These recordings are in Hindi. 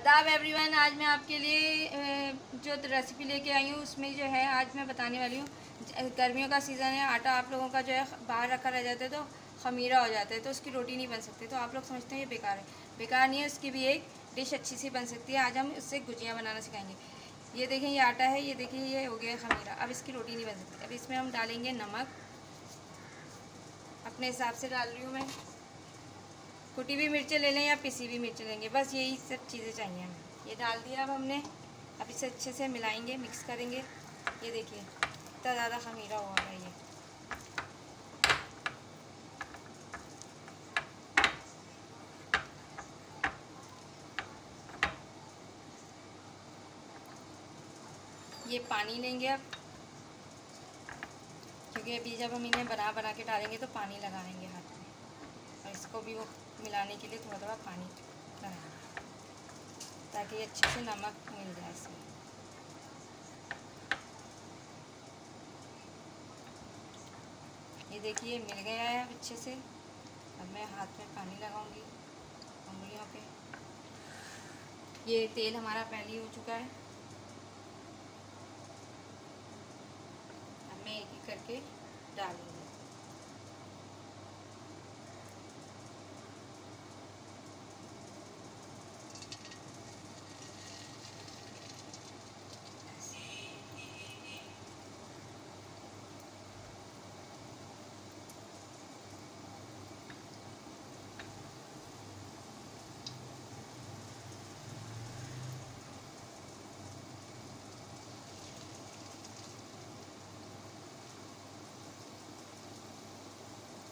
आदाब एवरीवन। आज मैं आपके लिए जो रेसिपी लेके आई हूँ उसमें जो है आज मैं बताने वाली हूँ। गर्मियों का सीज़न है, आटा आप लोगों का जो है बाहर रखा रह जाता है तो ख़मीरा हो जाता है, तो उसकी रोटी नहीं बन सकती। तो आप लोग समझते हैं ये बेकार है, बेकार नहीं है, उसकी भी एक डिश अच्छी सी बन सकती है। आज हम उससे गुजिया बनाना सिखाएंगे। ये देखें, ये आटा है, ये देखिए ये हो गया ख़मीरा। अब इसकी रोटी नहीं बन सकती। अब इसमें हम डालेंगे नमक, अपने हिसाब से डाल रही हूँ मैं। कुटी हुई मिर्चें ले लें या पिसी हुई मिर्चें लेंगे, बस यही सब चीज़ें चाहिए हमें। ये डाल दिया अब हमने। अब इसे अच्छे से मिलाएंगे, मिक्स करेंगे। ये देखिए इतना ज़्यादा ख़मीरा हुआ है ये। ये पानी लेंगे अब, क्योंकि अभी जब हम इन्हें बना बना के डालेंगे तो पानी लगाएंगे हाथ में, और इसको भी वो मिलाने के लिए थोड़ा थोड़ा पानी लगाएंगे ताकि अच्छे से नमक मिल जाए इसमें। ये देखिए मिल गया है अब अच्छे से। अब मैं हाथ में पानी लगाऊंगी उंगलियों पे। ये तेल हमारा पहले ही हो चुका है। अब मैं एक एक करके डालूंगी।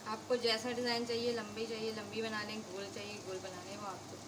आपको जैसा डिज़ाइन चाहिए, लंबी चाहिए लंबी बना लें, गोल चाहिए गोल बना लें, वो आपको।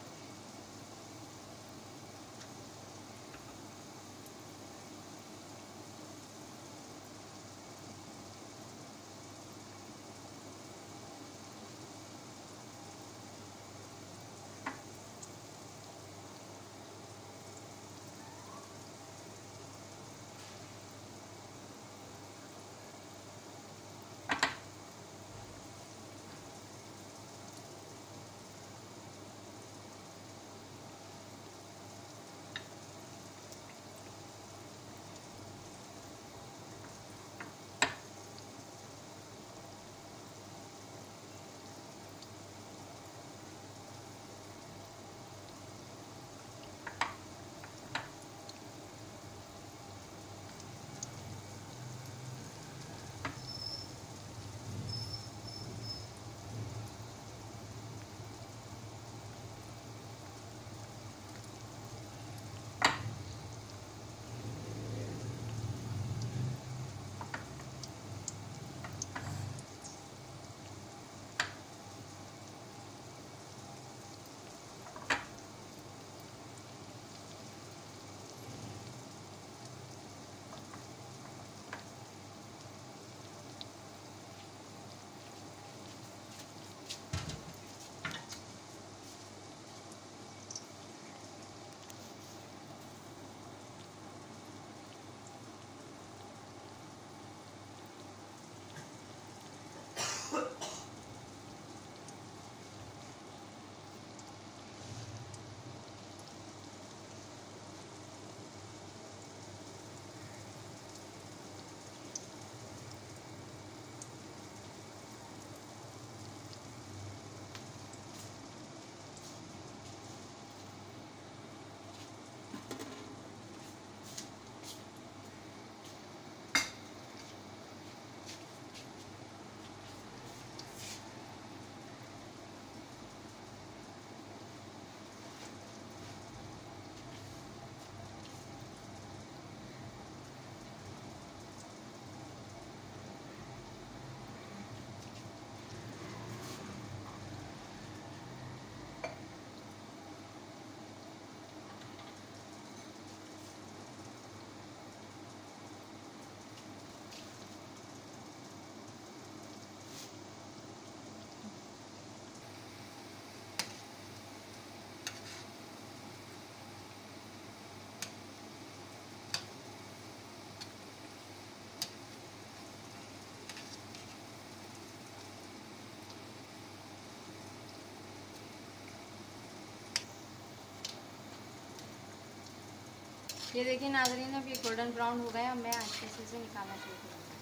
ये देखिए नाज़रीन, अब ये गोल्डन ब्राउन हो गया। मैं अच्छे से निकालना शुरू करूँगा।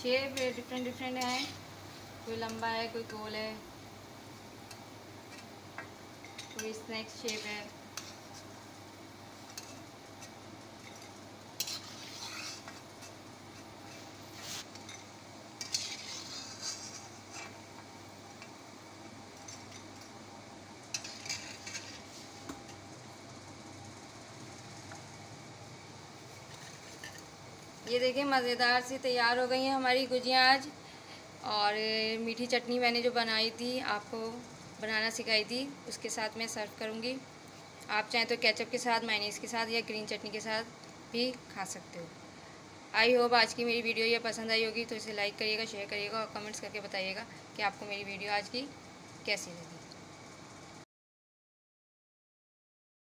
शेप डिफरेंट डिफरेंट है, कोई लंबा है, कोई गोल है, कोई स्नैक शेप है। ये देखिए मज़ेदार सी तैयार हो गई हैं हमारी गुजिया आज। और मीठी चटनी मैंने जो बनाई थी, आपको बनाना सिखाई थी, उसके साथ मैं सर्व करूँगी। आप चाहें तो केचप के साथ, मायोनीज़ के साथ या ग्रीन चटनी के साथ भी खा सकते हो। आई होप आज की मेरी वीडियो ये पसंद आई होगी, तो इसे लाइक करिएगा, शेयर करिएगा और कमेंट्स करके बताइएगा कि आपको मेरी वीडियो आज की कैसी लगी।